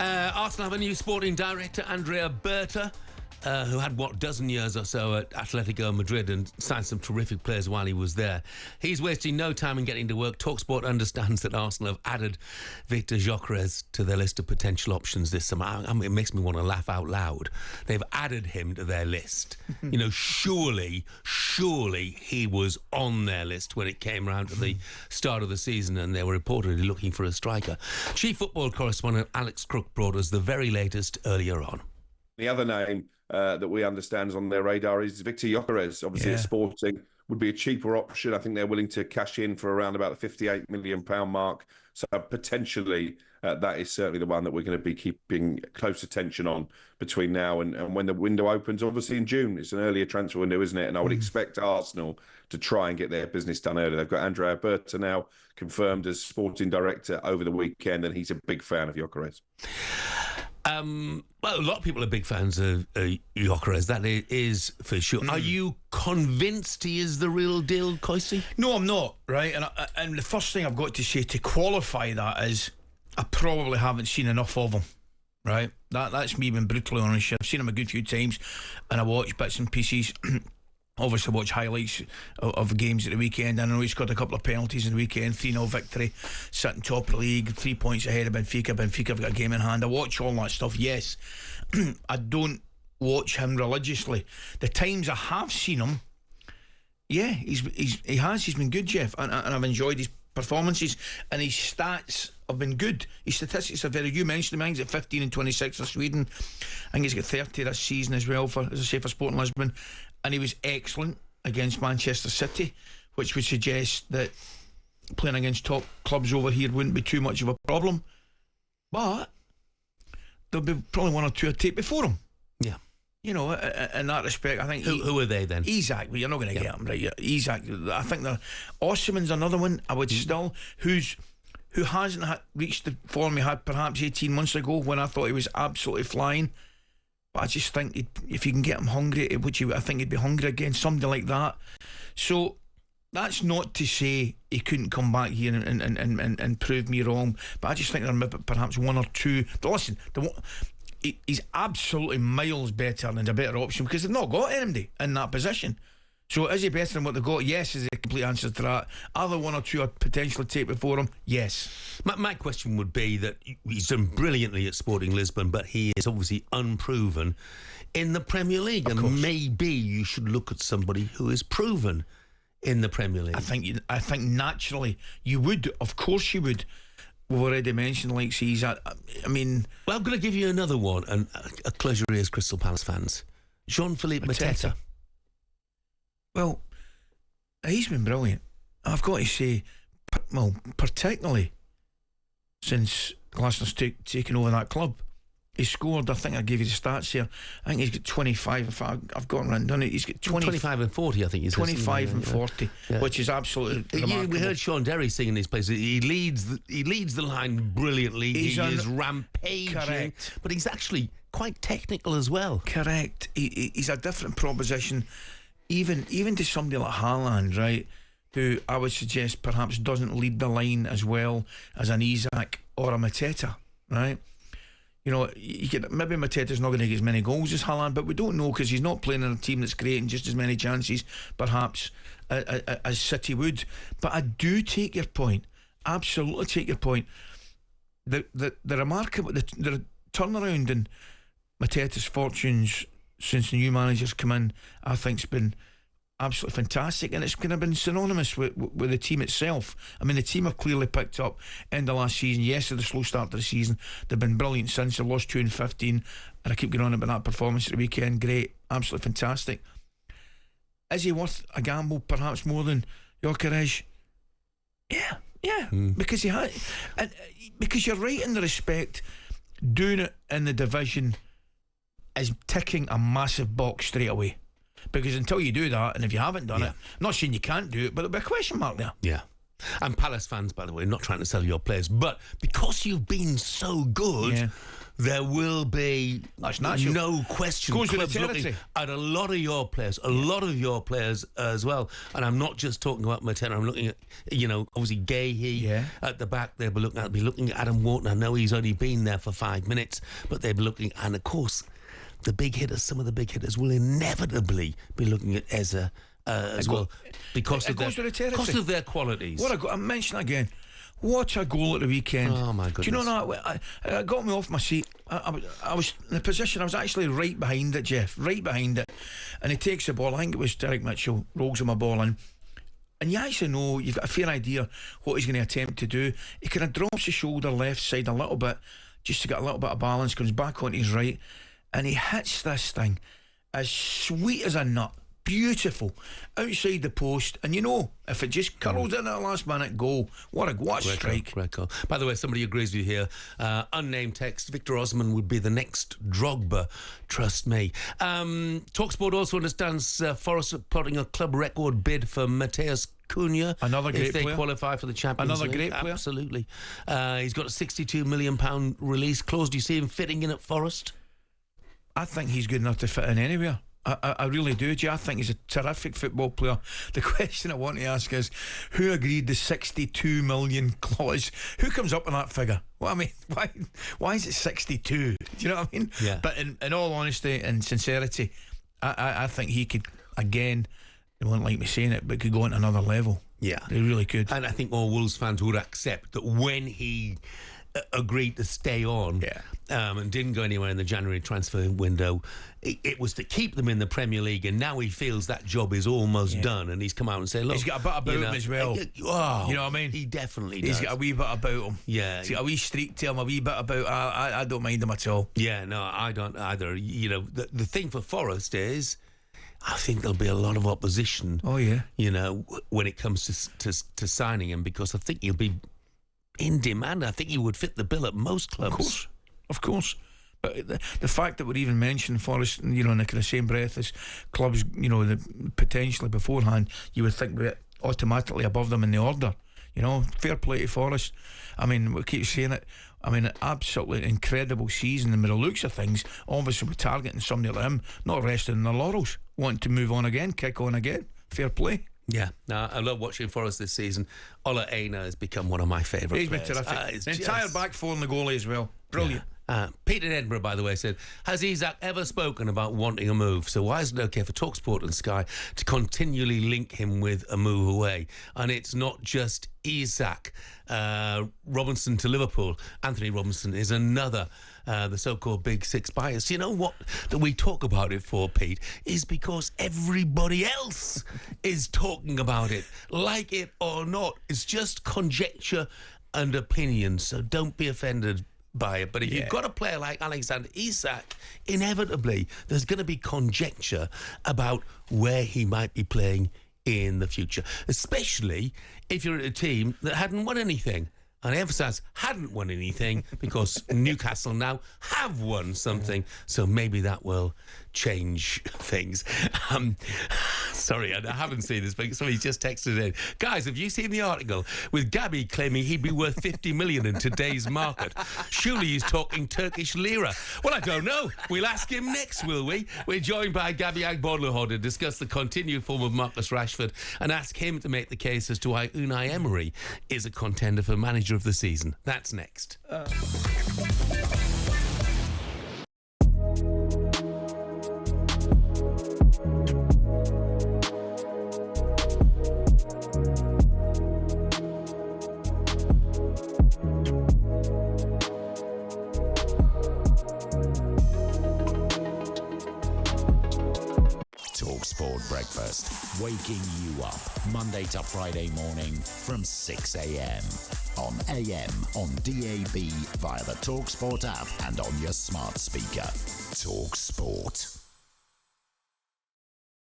Arsenal have a new sporting director, Andrea Berta, who had, dozen years or so at Atletico Madrid and signed some terrific players while he was there. He's wasting no time in getting to work. talkSPORT understands that Arsenal have added Victor Gyökeres to their list of potential options this summer. It makes me want to laugh out loud. They've added him to their list. Surely he was on their list when it came around to the start of the season and they were reportedly looking for a striker. Chief football correspondent Alex Crook brought us the very latest earlier on. The other name that we understand is on their radar is Victor Gyökeres. Obviously, at Sporting would be a cheaper option. I think they're willing to cash in for around about the £58 million mark. So potentially that is certainly the one that we're going to be keeping close attention on between now and when the window opens, obviously in June. It's an earlier transfer window, isn't it? And I would expect Arsenal to try and get their business done early. They've got Andrea Berta now confirmed as sporting director over the weekend, and he's a big fan of Gyökeres. Well, a lot of people are big fans of Gyökeres, that is for sure. Are you convinced he is the real deal, Coisty? No, I'm not, right? And the first thing I've got to say to qualify that is I probably haven't seen enough of him, right? That's me being brutally honest. I've seen him a good few times and I watch bits and pieces. Obviously watch highlights of games at the weekend. I know he's got a couple of penalties in the weekend, 3-0 victory, sitting top of the league, 3 points ahead of Benfica. Benfica have got a game in hand. I watch all that stuff, yes. I don't watch him religiously. The times I have seen him, yeah, he's been good, Jeff, and I've enjoyed his performances, and his stats have been good. His statistics are very, you mentioned him, I think he's at 15 and 26 for Sweden. I think he's got 30 this season as well for, as I say, for Sporting Lisbon. And he was excellent against Manchester City, which would suggest that playing against top clubs over here wouldn't be too much of a problem. But there'll be probably one or two I'd take before him. Yeah. You know, in that respect, I think... Who are they then? Isak, well, you're not going to get him, right? Isak, I think Osimhen's another one I would still... Who hasn't reached the form he had perhaps 18 months ago when I thought he was absolutely flying. But I just think if you can get him hungry, I think he'd be hungry again, somebody like that. So that's not to say he couldn't come back here and prove me wrong, but I just think there are perhaps one or two. But listen, he's absolutely miles better and a better option because they've not got anybody in that position. So is he better than what they've got? Yes, is the complete answer to that. Are there one or two I'd potentially take before him? Yes. My question would be that he's done brilliantly at Sporting Lisbon, but he is obviously unproven in the Premier League. And maybe you should look at somebody who is proven in the Premier League. I think naturally you would. Of course you would. We've already mentioned like Caesar. I mean... Well, I'm going to give you another one, and a closure ears, Crystal Palace fans. Jean-Philippe Mateta. Well, he's been brilliant. I've got to say, well, particularly since Glasner's taken over that club. He scored, I think I gave you the stats here, I think he's got 25, if I've got it written down. He's got 25 and 40, I think he's 25 and 40, which is absolutely remarkable. We heard Sean Derry singing these places. He leads the line brilliantly. He is rampaging. Correct. But he's actually quite technical as well. Correct. He's a different proposition. Even to somebody like Haaland, right, who I would suggest perhaps doesn't lead the line as well as an Isak or a Mateta, right? You know, maybe Mateta's not going to get as many goals as Haaland, but we don't know because he's not playing in a team that's creating just as many chances, perhaps, as City would. But I do take your point, absolutely take your point. The remarkable, the turnaround in Mateta's fortunes since the new manager's come in, I think it's been absolutely fantastic, and it's kind of been synonymous with the team itself. I mean, the team have clearly picked up end of last season. Yes, at the slow start to the season, they've been brilliant since. They've lost 2 and 15, and I keep going on about that performance at the weekend. Great, absolutely fantastic. Is he worth a gamble, perhaps more than Gyökeres? Yeah, because he had, and because you're right in the respect, doing it in the division is ticking a massive box straight away. Because until you do that, and if you haven't done it, I'm not saying you can't do it, but there'll be a question mark there. Yeah. And Palace fans, by the way, not trying to sell your players, but because you've been so good, there will be no question clubs looking at a lot of your players, as well. And I'm not just talking about Mateta. I'm looking at, obviously Gahey at the back. They'll be looking at Adam Wharton. I know he's only been there for 5 minutes, but they'll be looking, and of course, the big hitters. Some of the big hitters will inevitably be looking at Eze as well because of their qualities. I mention again. What a goal at the weekend. Oh, my goodness. Do you know that? It got me off my seat. I was in a position, I was actually right behind it, Jeff, right behind it. And he takes the ball, I think it was Derek Mitchell, rolls him a ball in. And you actually know, you've got a fair idea what he's going to attempt to do. He kind of drops his shoulder left side a little bit, just to get a little bit of balance, comes back onto his right, and he hits this thing as sweet as a nut. Beautiful, outside the post, and if it just curls in at the last minute, goal. What a strike! Great goal. By the way, somebody agrees with you here. Unnamed text: Victor Osman would be the next Drogba. Trust me. talkSPORT also understands Forest are plotting a club record bid for Mateus Cunha. Another great player. If they qualify for the Champions League. Great player. Absolutely. He's got a £62 million release clause. Do you see him fitting in at Forest? I think he's good enough to fit in anywhere. I really do, I think he's a terrific football player. The question I want to ask is, who agreed the 62 million clause? Who comes up with that figure? Well, I mean, why is it 62? Do you know what I mean? Yeah. But in all honesty and sincerity, I think he could, again, they won't like me saying it, but could go on another level. Yeah. They really could. And I think all Wolves fans would accept that when he agreed to stay on and didn't go anywhere in the January transfer window, it was to keep them in the Premier League, and now he feels that job is almost done, and he's come out and said, look, he's got a bit about him as well. You know what I mean? He definitely does. He's got a wee bit about him. Yeah. He's got a wee streak to him, a wee bit about. I don't mind him at all. Yeah, no, I don't either. The thing for Forest is, I think there'll be a lot of opposition. Oh yeah. When it comes to signing him, because I think he'll be in demand. I think he would fit the bill at most clubs. Of course. But the fact that we're even mentioning Forest, in the kind of same breath as clubs, potentially beforehand, you would think we're automatically above them in the order. Fair play to Forest. I mean, we keep saying it. I mean, absolutely incredible season. And with the looks of things, obviously we're targeting somebody like him, not resting in their laurels, wanting to move on again, kick on again. Fair play. Yeah, no, I love watching Forest this season. Ola Aina has become one of my favourite He's players. Been terrific. The entire back four and the goalie as well. Brilliant. Yeah. Pete in Edinburgh, by the way, said, has Isak ever spoken about wanting a move? So why is it okay for talkSPORT and Sky to continually link him with a move away? And it's not just Isak. Robinson to Liverpool. Anthony Robinson is another, the so-called big six bias. You know what that we talk about it for, Pete, is because everybody else is talking about it. Like it or not, it's just conjecture and opinion. So don't be offended by it. But if you've got a player like Alexander Isak, inevitably there's going to be conjecture about where he might be playing in the future, especially if you're at a team that hadn't won anything. And I emphasise hadn't won anything, because Newcastle now have won something, so maybe that will change things. Sorry, I haven't seen this, but somebody just texted in. Guys, have you seen the article with Gabi claiming he'd be worth 50 million in today's market? Surely he's talking Turkish lira. Well, I don't know. We'll ask him next, will we? We're joined by Gabi Agbolahor to discuss the continued form of Marcus Rashford and ask him to make the case as to why Unai Emery is a contender for manager of the season. That's next. talkSPORT Breakfast, waking you up Monday to Friday morning from 6 a.m. on AM, on DAB, via the talkSPORT app and on your smart speaker. talkSPORT.